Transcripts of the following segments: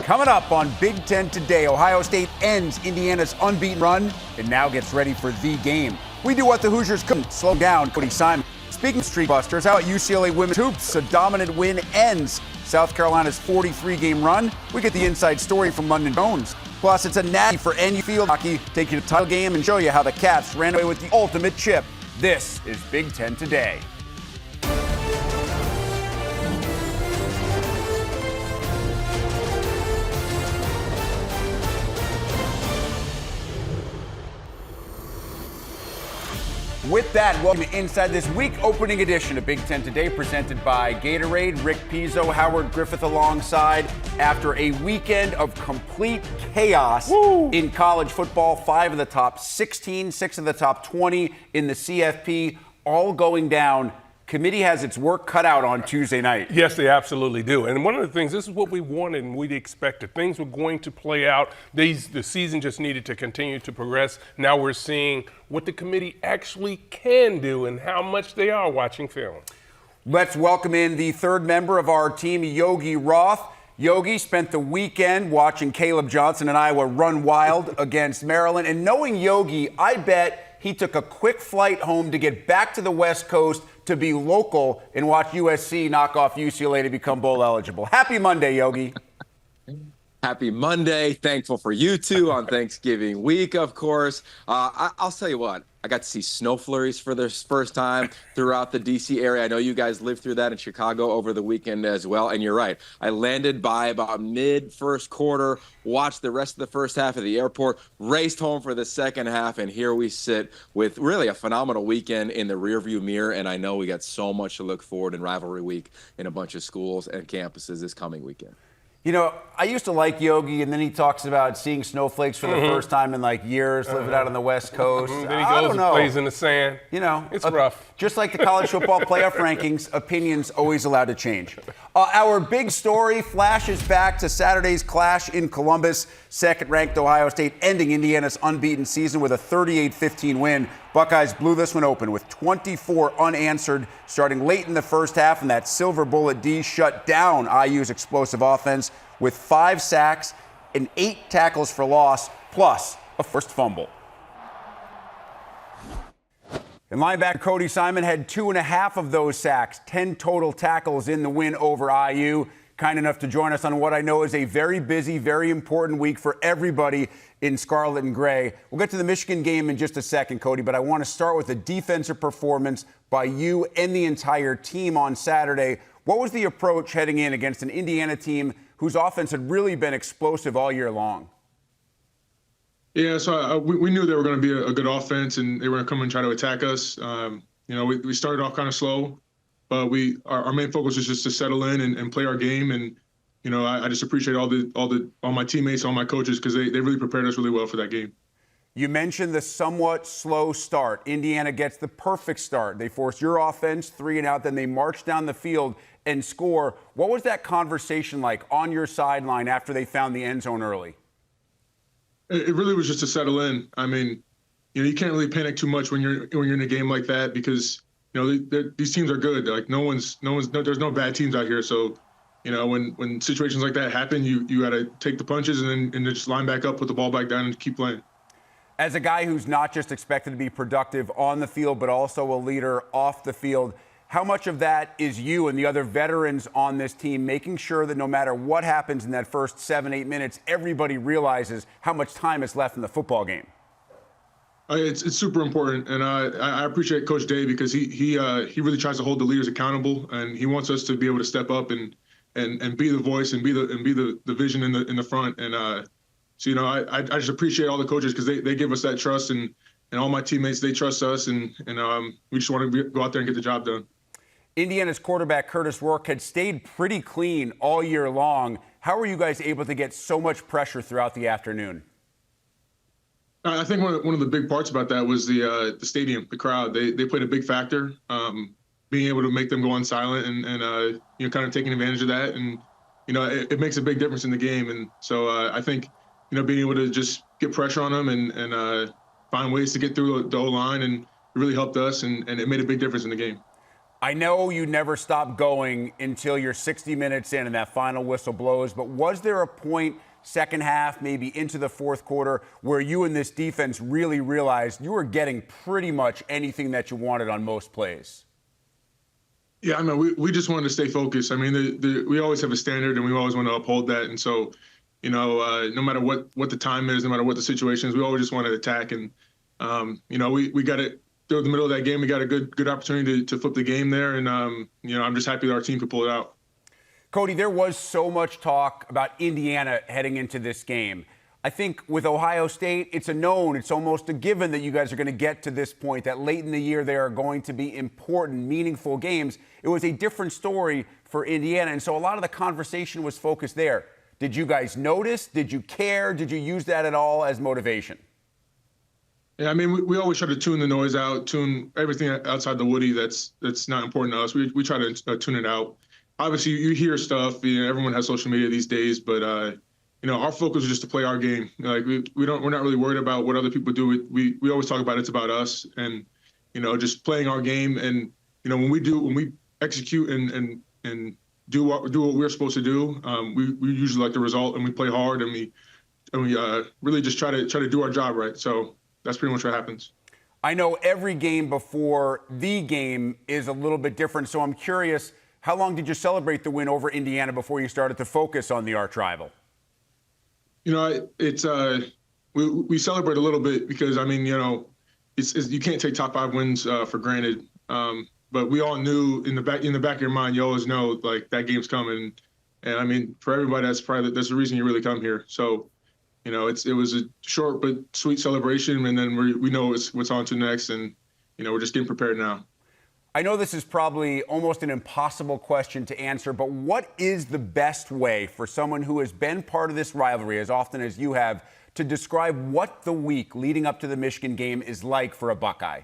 Coming up on Big Ten Today, Ohio State ends Indiana's unbeaten run and now gets ready for the game. We do what the Hoosiers couldn't, slow down Cody Simon. Speaking of streak busters, how about UCLA women's hoops? A dominant win ends South Carolina's 43-game run. We get the inside story from London Jones. Plus, it's a natty for NU field hockey. Take you to the title game and show you how the Cats ran away with the ultimate chip. This is Big Ten Today. With that, welcome to Inside this week opening edition of Big Ten Today, presented by Gatorade. Rick Pizzo, Howard Griffith alongside. After a weekend of complete chaos in college football, 5 of the top 16, 6 of the top 20 in the CFP, all going down. Committee has its work cut out on Tuesday night. Yes, they absolutely do. And one of the things, this is what we wanted and we'd expected. Things were going to play out. The season just needed to continue to progress. Now we're seeing what the committee actually can do and how much they are watching film. Let's welcome in the third member of our team, Yogi Roth. Yogi spent the weekend watching Caleb Johnson and Iowa run wild against Maryland. And knowing Yogi, I bet he took a quick flight home to get back to the West Coast to be local and watch USC knock off UCLA to become bowl eligible. Happy Monday, Yogi. Happy Monday. Thankful for you two on Thanksgiving week, of course. I'll tell you what, I got to see snow flurries for the first time throughout the D.C. area. I know you guys lived through that in Chicago over the weekend as well. And you're right. I landed by about mid-first quarter, watched the rest of the first half of the airport, raced home for the second half, and here we sit with really a phenomenal weekend in the rearview mirror. And I know we got so much to look forward in rivalry week in a bunch of schools and campuses this coming weekend. You know, I used to like Yogi, and then he talks about seeing snowflakes for the first time in like years, living out on the West Coast. Then he goes and plays in the sand. You know, it's rough. Just like the college football playoff rankings, opinions always allowed to change. Our big story flashes back to Saturday's clash in Columbus. Second-ranked Ohio State ending Indiana's unbeaten season with a 38-15 win. Buckeyes blew this one open with 24 unanswered starting late in the first half, and that Silver Bullet D shut down IU's explosive offense with 5 sacks and 8 tackles for loss, plus a first fumble. And linebacker Cody Simon had 2.5 of those sacks, 10 total tackles in the win over IU. Kind enough to join us on what I know is a very busy, very important week for everybody in Scarlet and Gray. We'll get to the Michigan game in just a second, Cody, but I want to start with a defensive performance by you and the entire team on Saturday. What was the approach heading in against an Indiana team whose offense had really been explosive all year long? Yeah, so we knew they were going to be a good offense, and they were going to come and try to attack us. We started off kind of slow, but our main focus was just to settle in and play our game. And I just appreciate all my teammates, all my coaches, because they really prepared us really well for that game. You mentioned the somewhat slow start. Indiana gets the perfect start. They force your offense 3 and out, then they march down the field and score. What was that conversation like on your sideline after they found the end zone early? It really was just to settle in. I mean, you can't really panic too much when you're in a game like that, because these teams are good. Like there's no bad teams out here. So when situations like that happen, you got to take the punches and then just line back up, put the ball back down, and keep playing. As a guy who's not just expected to be productive on the field, but also a leader off the field, how much of that is you and the other veterans on this team making sure that no matter what happens in that first 7-8 minutes, everybody realizes how much time is left in the football game? It's super important, and I appreciate Coach Day, because he really tries to hold the leaders accountable, and he wants us to be able to step up and be the voice and be the vision in the front. And I just appreciate all the coaches, because they give us that trust, and all my teammates, they trust us, and we just want to go out there and get the job done. Indiana's quarterback Curtis Rourke had stayed pretty clean all year long. How were you guys able to get so much pressure throughout the afternoon? I think one of the big parts about that was the stadium, the crowd. They played a big factor, being able to make them go on silent and kind of taking advantage of that. And it makes a big difference in the game. And so I think being able to just get pressure on them and find ways to get through the O-line, and it really helped us, and it made a big difference in the game. I know you never stop going until you're 60 minutes in and that final whistle blows, but was there a point second half, maybe into the fourth quarter, where you and this defense really realized you were getting pretty much anything that you wanted on most plays? Yeah, I mean, we just wanted to stay focused. I mean, we always have a standard, and we always want to uphold that. And so, no matter what the time is, no matter what the situation is, we always just want to attack. And, we got it through the middle of that game. We got a good opportunity to flip the game there. And, I'm just happy that our team could pull it out. Cody, there was so much talk about Indiana heading into this game. I think with Ohio State, it's a known, it's almost a given that you guys are going to get to this point, that late in the year there are going to be important, meaningful games. It was a different story for Indiana, and so a lot of the conversation was focused there. Did you guys notice? Did you care? Did you use that at all as motivation? Yeah, I mean, we always try to tune the noise out, tune everything outside the woody that's not important to us. We try to tune it out. Obviously, you hear stuff. Everyone has social media these days, but our focus is just to play our game. Like we're not really worried about what other people do. We always talk about it's about us, and just playing our game. And when we execute and do what we're supposed to do, we usually like the result, and we play hard, and we really just try to do our job right. So that's pretty much what happens. I know every game before the game is a little bit different, so I'm curious. How long did you celebrate the win over Indiana before you started to focus on the arch rival? It's we celebrate a little bit because it's you can't take top 5 wins for granted. But we all knew in the back of your mind, you always know like that game's coming. And I mean, for everybody, that's the reason you really come here. So, it was a short but sweet celebration, and then we know what's on to next, and we're just getting prepared now. I know this is probably almost an impossible question to answer, but what is the best way for someone who has been part of this rivalry as often as you have to describe what the week leading up to the Michigan game is like for a Buckeye?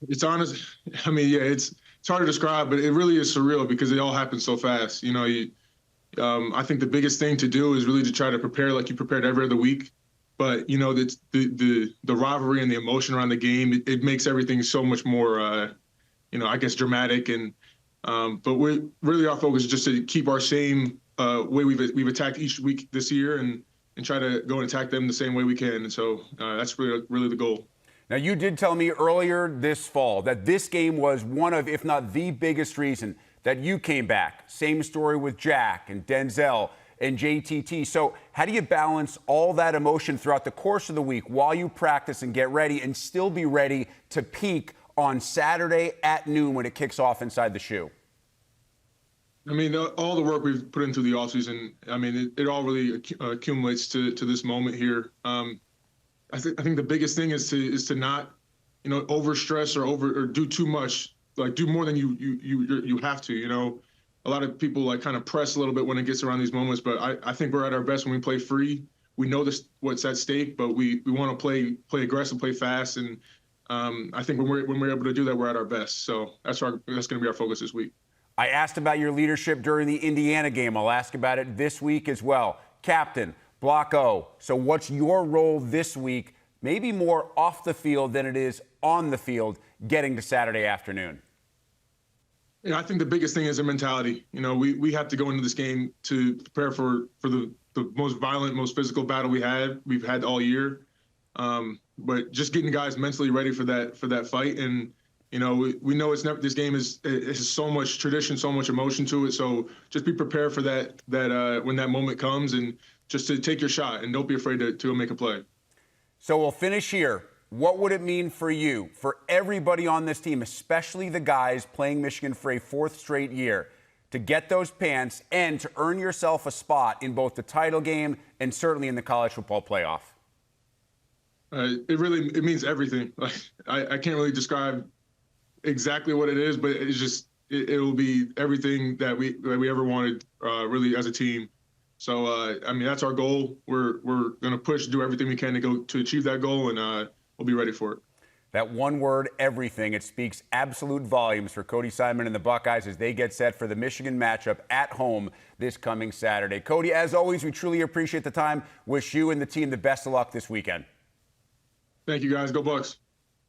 It's honest. I mean, yeah, it's hard to describe, but it really is surreal because it all happens so fast. I think the biggest thing to do is really to try to prepare like you prepared every other week. But the rivalry and the emotion around the game, it makes everything so much more, I guess, dramatic. And but our focus is just to keep our same way we've attacked each week this year, and try to go and attack them the same way we can. And so that's really the goal. Now, you did tell me earlier this fall that this game was one of, if not the biggest reason that you came back. Same story with Jack and Denzel and JTT. So how do you balance all that emotion throughout the course of the week while you practice and get ready and still be ready to peak on Saturday at noon when it kicks off inside the shoe? I mean, all the work we've put into the offseason, I mean, it all really accumulates to this moment here. I think the biggest thing is to not, overstress or do too much, like do more than you have to, A lot of people like kind of press a little bit when it gets around these moments, but I think we're at our best when we play free. We know what's at stake, but we want to play aggressive, play fast, and I think when we're able to do that, we're at our best. So that's going to be our focus this week. I asked about your leadership during the Indiana game. I'll ask about it this week as well. Captain, Block O. So what's your role this week, maybe more off the field than it is on the field, getting to Saturday afternoon? I think the biggest thing is the mentality. We have to go into this game to prepare for the most violent, most physical battle we've had all year. But just getting guys mentally ready for that fight. And, we know this game is so much tradition, so much emotion to it. So just be prepared for that when that moment comes, and just to take your shot and don't be afraid to make a play. So we'll finish here. What would it mean for you, for everybody on this team, especially the guys playing Michigan for a 4th straight year, to get those pants and to earn yourself a spot in both the title game and certainly in the college football playoff? It means everything. Like I can't really describe exactly what it is, but it's just it will be everything that we ever wanted, really, as a team. So that's our goal. We're going to push, do everything we can to achieve that goal, and we'll be ready for it. That one word, everything, it speaks absolute volumes for Cody Simon and the Buckeyes as they get set for the Michigan matchup at home this coming Saturday. Cody, as always, we truly appreciate the time. Wish you and the team the best of luck this weekend. Thank you, guys. Go Bucks.